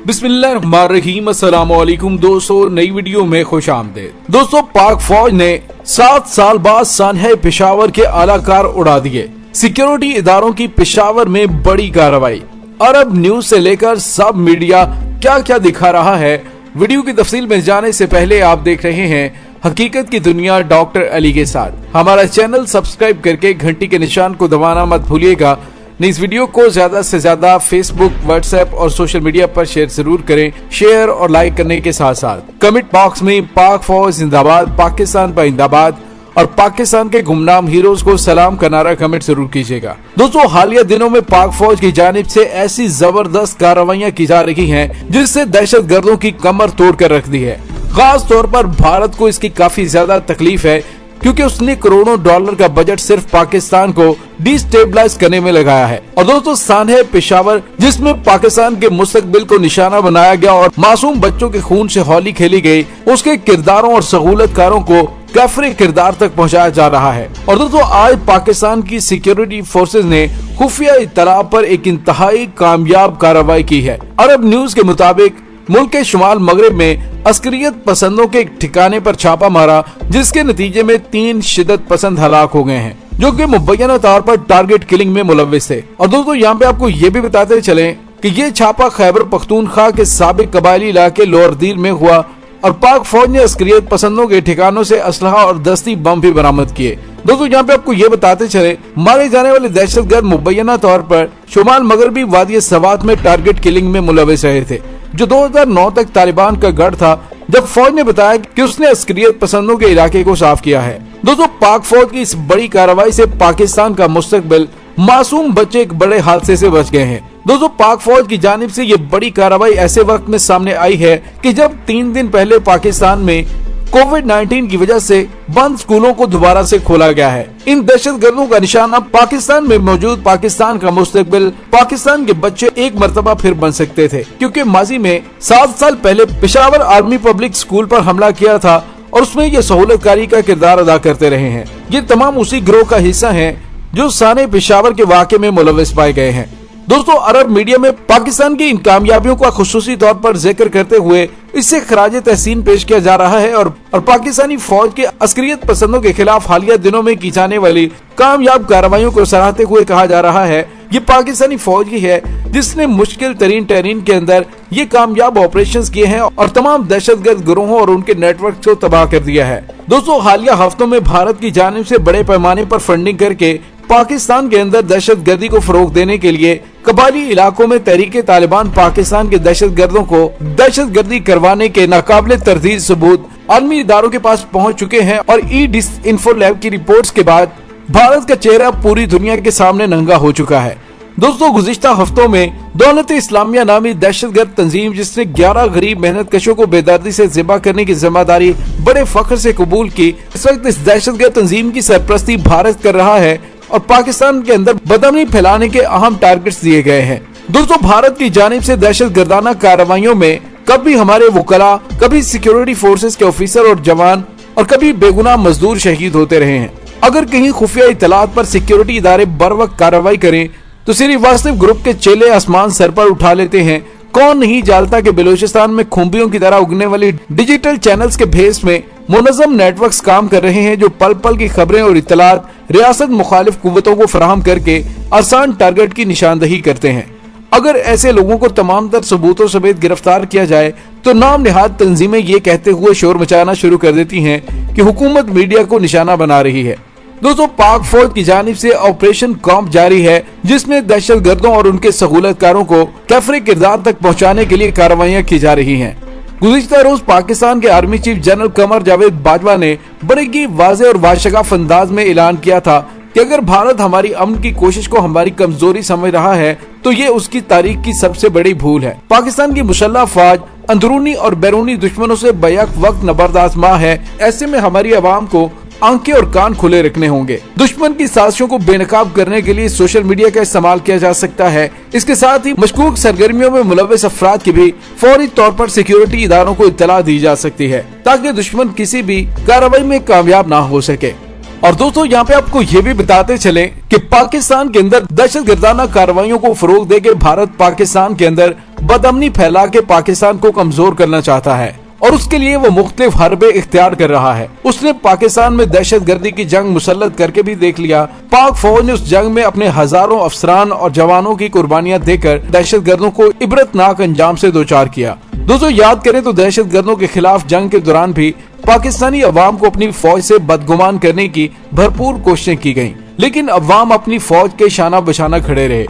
बिस्मिल्लाहिर्रहमानिर्रहीम, अस्सलाम वालेकुम दोस्तों, नई वीडियो में खुश आमदीद। दोस्तों, पाक फौज ने 7 साल बाद सानहे पेशावर के आलाकार उड़ा दिए। सिक्योरिटी इदारों की पेशावर में बड़ी कार्रवाई। अरब न्यूज से लेकर सब मीडिया क्या क्या दिखा रहा है, वीडियो की तफसील में जाने से पहले आप देख रहे हैं हकीकत की दुनिया डॉक्टर अली के साथ। हमारा चैनल सब्सक्राइब करके घंटी के निशान को दबाना मत भूलिएगा। इस वीडियो को ज्यादा से ज्यादा फेसबुक, व्हाट्सएप और सोशल मीडिया पर शेयर जरूर करें। शेयर और लाइक करने के साथ साथ कमेंट बॉक्स में पाक फौज जिंदाबाद, पाकिस्तान जिंदाबाद और पाकिस्तान के गुमनाम हीरोज को सलाम का नारा कमेंट जरूर कीजिएगा। दोस्तों, हालिया दिनों में पाक फौज की जानिब से ऐसी जबरदस्त कार्रवाइयां की जा रही हैं जिससे दहशत गर्दों की कमर तोड़ कर रख दी है। खास तौर पर भारत को इसकी काफी ज्यादा तकलीफ है क्योंकि उसने करोड़ों डॉलर का बजट सिर्फ पाकिस्तान को डिस्टेबलाइज करने में लगाया है। और दोस्तों, सानहे पेशावर जिसमें पाकिस्तान के मुस्तकबिल को निशाना बनाया गया और मासूम बच्चों के खून से होली खेली गई, उसके किरदारों और सहूलतकारों को कैफरे किरदार तक पहुंचाया जा रहा है। और दोस्तों, आज पाकिस्तान की सिक्योरिटी फोर्सेज ने खुफिया इत्तला पर एक इंतहाई कामयाब कार्रवाई की है। अरब न्यूज के मुताबिक मुल्क के शुमाल मगरिब में अस्करियत पसंदों के ठिकाने पर छापा मारा, जिसके नतीजे में 3 शिद्दत पसंद हलाक हो गए हैं जो कि मुबैना तौर पर टारगेट किलिंग में मुलव्विस थे। और दोस्तों, यहाँ पे आपको ये भी बताते चलें कि ये छापा खैबर पख्तूनख्वा के साबिक कबायली इलाके लोअरदीर में हुआ और पाक फौज ने अस्करियत पसंदों के ठिकानों से असलहा और दस्ती बम भी बरामद किए। दोस्तों, यहाँ पे आपको ये बताते चले, मारे जाने वाले दहशतगर्द मुबैना तौर पर शुमाल मगरबी वादी सवात में टारगेट किलिंग में मुलव्विस रहे थे, जो 2009 तक तालिबान का गढ़ था, जब फौज ने बताया कि उसने अस्करियत पसंदों के इलाके को साफ किया है। दोस्तों, पाक फौज की इस बड़ी कार्रवाई से पाकिस्तान का मुस्तकबिल, मासूम बच्चे एक बड़े हादसे से बच गए हैं। दोस्तों, पाक फौज की जानिब से ये बड़ी कार्रवाई ऐसे वक्त में सामने आई है कि जब 3 दिन पहले पाकिस्तान में कोविड-19 की वजह से बंद स्कूलों को दोबारा से खोला गया है। इन दहशतगर्दों का निशाना पाकिस्तान में मौजूद पाकिस्तान का मुस्तकबिल, पाकिस्तान के बच्चे एक मर्तबा फिर बन सकते थे, क्योंकि माजी में 7 साल पहले पेशावर आर्मी पब्लिक स्कूल पर हमला किया था और उसमें ये सहूलतकारी का किरदार अदा करते रहे हैं। ये तमाम उसी गिरोह का हिस्सा है जो साने पेशावर के वाक़े में मुलव्विस पाए गए हैं। दोस्तों, अरब मीडिया में पाकिस्तान की इन कामयाबियों का खुसूसी तौर पर जिक्र करते हुए इससे खराज तहसीन पेश किया जा रहा है और पाकिस्तानी फौज के अस्करियत पसंदों के खिलाफ हालिया दिनों में की जाने वाली कामयाब कार्रवाइयों को सराहते हुए कहा जा रहा है, ये पाकिस्तानी फौज ही है जिसने मुश्किल तरीन टेरेन के अंदर ये कामयाब ऑपरेशंस किए हैं और तमाम दहशतगर्द गिरोहों और उनके नेटवर्क को तबाह कर दिया है। दोस्तों, हालिया हफ्तों में भारत की जानिब से बड़े पैमाने पर फंडिंग करके पाकिस्तान के अंदर दहशतगर्दी को फरोग देने के लिए कबायली इलाकों में तहरीके तालिबान पाकिस्तान के दहशतगर्दों को दहशतगर्दी करवाने के नाकाबिले तरदीद सबूत आलमी इदारों के पास पहुंच चुके हैं। और ई-डिस्इंफो लैब की रिपोर्ट्स के बाद भारत का चेहरा पूरी दुनिया के सामने नंगा हो चुका है। दोस्तों, गुज़िश्ता हफ्तों में दौलत इस्लामिया नामी दहशतगर्द तंजीम, जिसने 11 गरीब मेहनत कशों को बेदर्दी से ज़िबा करने की जिम्मेदारी बड़े फख्र से कबूल की, इस वक्त इस दहशतगर्द तंजीम की सरपरस्ती भारत कर रहा है और पाकिस्तान के अंदर बदअमनी फैलाने के अहम टारगेट्स दिए गए हैं। दोस्तों, भारत की जानिब से दहशतगर्दाना कार्रवाइयों में कभी हमारे वकला, कभी सिक्योरिटी फोर्सेस के ऑफिसर और जवान और कभी बेगुनाह मजदूर शहीद होते रहे हैं। अगर कहीं खुफिया इत्तलात पर सिक्योरिटी इदारे बर वक्त कार्रवाई करें तो श्रीवास्तव ग्रुप के चेले आसमान सर पर उठा लेते हैं। कौन नहीं जानता कि बलूचिस्तान में खुम्बियों की तरह उगने वाली डिजिटल चैनल्स के भेस में मुनज़्ज़म नेटवर्क्स काम कर रहे हैं, जो पल पल की खबरें और इत्तलात रियासत मुखालिफ कुव्वतों को फराहम करके आसान टारगेट की निशानदही करते हैं। अगर ऐसे लोगों को तमाम तर सबूतों समेत गिरफ्तार किया जाए तो नाम निहाद तंजीमें ये कहते हुए शोर मचाना शुरू कर देती हैं कि हुकूमत मीडिया को निशाना बना रही है। दोस्तों, पाक फौज की जानिब से ऑपरेशन कॉम्प जारी है, जिसमें दहशतगर्दों और उनके सहूलतकारों को कैफरे किरदार तक पहुंचाने के लिए कार्रवाइयां की जा रही हैं। गुज़िश्ता रोज पाकिस्तान के army chief general Qamar Javed Bajwa ने बड़े ही वाज़ेह और वाशगाफ अंदाज में ऐलान किया था कि अगर भारत हमारी अमन की कोशिश को हमारी कमजोरी समझ रहा है तो ये उसकी तारीख की सबसे बड़ी भूल है। पाकिस्तान की मुसल्लह फौज अंदरूनी और बैरूनी दुश्मनों से बैक वक्त नबरदाज़ है। ऐसे में हमारी आवाम को आंखें और कान खुले रखने होंगे। दुश्मन की साजिशों को बेनकाब करने के लिए सोशल मीडिया का इस्तेमाल किया जा सकता है। इसके साथ ही मशकूक सरगर्मियों में मुलव्विस अफराद की भी फौरी तौर पर सिक्योरिटी इदारों को इत्तला दी जा सकती है, ताकि दुश्मन किसी भी कार्रवाई में कामयाब ना हो सके। और दोस्तों यहाँ पे आपको ये भी बताते चले कि पाकिस्तान के अंदर दहशतगर्दाना कार्रवाइयों को फरोग देकर भारत पाकिस्तान के अंदर बदअमनी फैला के पाकिस्तान को कमजोर करना चाहता है और उसके लिए वो मुख्तलिफ हरबे इख्तियार कर रहा है। उसने पाकिस्तान में दहशतगर्दी की जंग मुसल्लत करके भी देख लिया। पाक फौज ने उस जंग में अपने हजारों अफसरान और जवानों की कुर्बानियां देकर दहशतगर्दों को इबरतनाक अंजाम से दो चार किया। दोस्तों याद करें तो दहशतगर्दों के खिलाफ जंग के दौरान भी पाकिस्तानी अवाम को अपनी फौज से बदगुमान करने की भरपूर कोशिशें की गयी, लेकिन अवाम अपनी फौज के शाना बशाना खड़े रहे।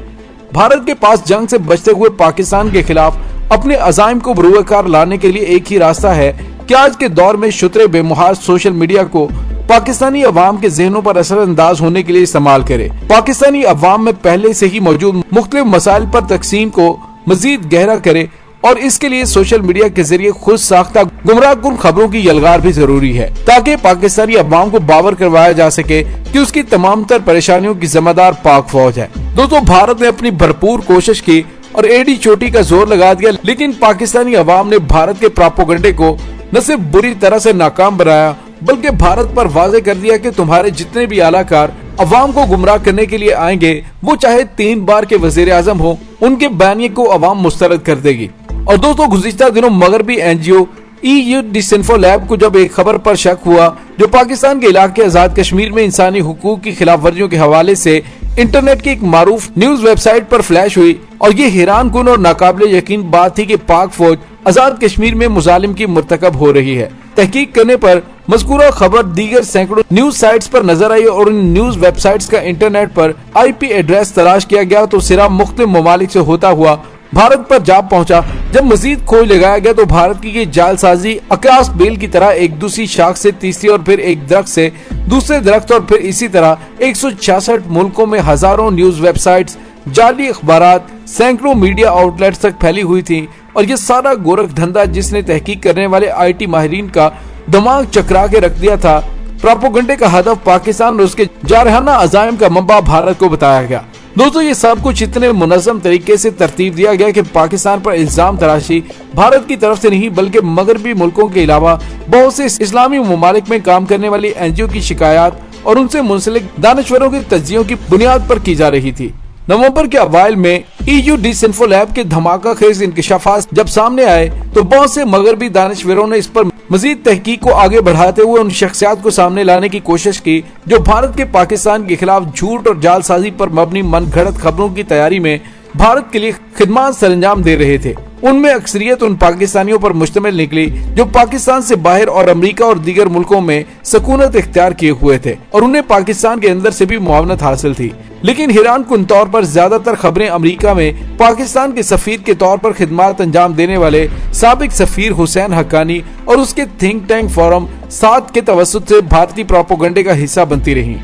भारत के पास जंग से बचते हुए पाकिस्तान के खिलाफ अपने अज़ाइम को बरूकार लाने के लिए एक ही रास्ता है कि आज के दौर में शुतरे बेमुहाज सोशल मीडिया को पाकिस्तानी अवाम के जहनों पर असरअंदाज होने के लिए इस्तेमाल करे। पाकिस्तानी अवाम में पहले से ही मौजूद मुख्तलिफ मसाइल पर तकसीम को मजीद गहरा करे और इसके लिए सोशल मीडिया के जरिए खुद साख्ता गुमराहकुन खबरों की यलगार भी जरूरी है, ताकि पाकिस्तानी अवाम को बावर करवाया जा सके कि उसकी तमाम तर परेशानियों की जिम्मेदार पाक फौज है। दोस्तों भारत ने अपनी भरपूर कोशिश की और एडी चोटी का जोर लगा दिया, लेकिन पाकिस्तानी अवाम ने भारत के प्रोपेगेंडे को न सिर्फ बुरी तरह से नाकाम बनाया बल्कि भारत पर वाजे कर दिया कि तुम्हारे जितने भी आलाकार अवाम को गुमराह करने के लिए आएंगे, वो चाहे 3 बार के वजीर आजम हो, उनके बयानिए को अवाम मुस्तरद कर देगी। और दोस्तों गुज़िश्ता दिनों मगरबी NGO EU डिसइंफोलैब को जब एक खबर पर शक हुआ जो पाकिस्तान के इलाके आजाद कश्मीर में इंसानी हुकूक की खिलाफ वर्जियों के हवाले से इंटरनेट की एक मारूफ न्यूज वेबसाइट पर फ्लैश हुई, और ये हैरान कुन और नाकाबिले यकीन बात थी कि पाक फौज आजाद कश्मीर में मुजालिम की मुर्तकब हो रही है। तहकीक करने पर मज़कूरा खबर दीगर सैकड़ों न्यूज साइट्स पर नजर आई और इन न्यूज वेबसाइट्स का इंटरनेट पर IP एड्रेस तलाश किया गया तो सिरा मुख्तलिफ ममालिक से होता हुआ भारत पर जा पहुंचा। जब मजीद खोज लगाया गया तो भारत की ये जालसाजी अकाश बेल की तरह एक दूसरी शाख से तीसरी और फिर एक दरख्त से दूसरे दरख्त और फिर इसी तरह 166 मुल्कों में हजारों न्यूज वेबसाइट्स, जाली अखबारात, सैकड़ों मीडिया आउटलेट्स तक फैली हुई थी। और ये सारा गोरख धंधा जिसने तहकीक करने वाले IT माहिरीन का दिमाग चकरा के रख दिया था, प्रोपेगेंडे का हदफ पाकिस्तान और उसके जारहाना अज़ाइम का मंबा भारत को बताया गया। दोस्तों ये सब कुछ इतने मुनज़्ज़म तरीके से तरतीब दिया गया कि पाकिस्तान पर इल्जाम तराशी भारत की तरफ से नहीं बल्कि मगरबी मुल्कों के अलावा बहुत से इस्लामी ममालिक में काम करने वाली NGO की शिकायत और उनसे मुंसलिक दानिश्वरों के तज्जियों की बुनियाद पर की जा रही थी। नवंबर के अवाइल में EU डिसइंफोलैब के धमाका खेज इंकशाफात जब सामने आए तो बहुत से मगरबी दानिश्वरों ने इस पर मजीद तहकीक को आगे बढ़ाते हुए उन शख्सियात को सामने लाने की कोशिश की जो भारत के पाकिस्तान के खिलाफ झूठ और जालसाजी पर मबनी मनगढ़ंत खबरों की तैयारी में भारत के लिए खिदमत सरंजाम दे रहे थे। उनमें अक्सरियत उन पाकिस्तानियों पर मुश्तमिल निकली जो पाकिस्तान से बाहर और अमेरिका और दीगर मुल्कों में सकूनत इख्तियार किए हुए थे और उन्हें पाकिस्तान के अंदर से भी मुआवनत हासिल थी। लेकिन हैरान कुन तौर पर ज्यादातर खबरें अमेरिका में पाकिस्तान के सफीर के तौर पर खिदमत अंजाम देने वाले साबिक सफीर हुसैन हक्कानी और उसके थिंक टैंक फोरम 7 के तवस्सुत से भारतीय प्रोपेगेंडे का हिस्सा बनती रही।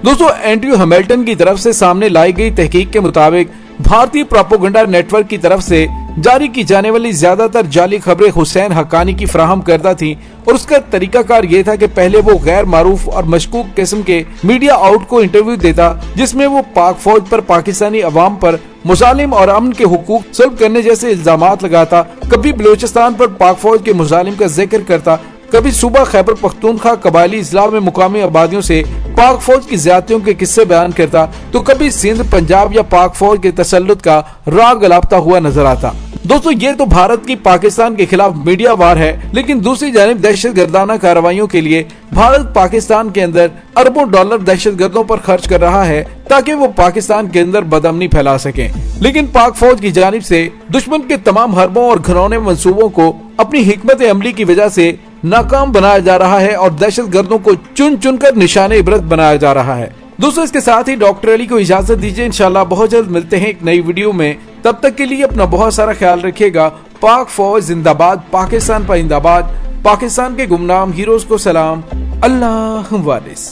दोस्तों एंड्रयू हैमिल्टन की तरफ से सामने लाई गई तहकीक के मुताबिक भारतीय प्रोपेगेंडा नेटवर्क की तरफ से जारी की जाने वाली ज्यादातर जाली खबरें हुसैन हक्कानी की फराहम करता थी और उसका तरीकाकार ये था कि पहले वो गैर मारूफ और मशकूक किस्म के मीडिया आउट को इंटरव्यू देता जिसमें वो पाक फौज पर पाकिस्तानी अवाम पर मुजालिम और अमन के हुकूक सल्ब करने जैसे इल्जामात लगाता। कभी बलूचिस्तान पर पाक फौज के मुजालिम का जिक्र करता, कभी सूबा खैबर पख्तूनख्वा कबायली इजला में मुकामी आबादियों से पाक फौज की ज्यादतियों के किस्से बयान करता, तो कभी सिंध, पंजाब या पाक फौज के तसल्लुत का राग गलापता हुआ नजर आता। दोस्तों ये तो भारत की पाकिस्तान के खिलाफ मीडिया वार है, लेकिन दूसरी जानिब दहशत गर्दाना कार्रवाइयों के लिए भारत पाकिस्तान के अंदर अरबों डॉलर दहशत गर्दों पर खर्च कर रहा है ताकि वो पाकिस्तान के अंदर बदअमनी फैला सकें। लेकिन पाक फौज की जानिब से दुश्मन के तमाम हरबों और घिनौने मंसूबों को अपनी हिकमत अमली की वजह से नाकाम बनाया जा रहा है और दहशत गर्दों को चुन चुन कर निशाने इबरत बनाया जा रहा है। दोस्तों इसके साथ ही डॉक्टर अली को इजाजत दीजिए, इंशाल्लाह बहुत जल्द मिलते हैं एक नई वीडियो में। तब तक के लिए अपना बहुत सारा ख्याल रखिएगा। पाक फौज जिंदाबाद, पाकिस्तान पाइंदाबाद, पाकिस्तान के गुमनाम हीरोज को सलाम, अल्लाह वारिस।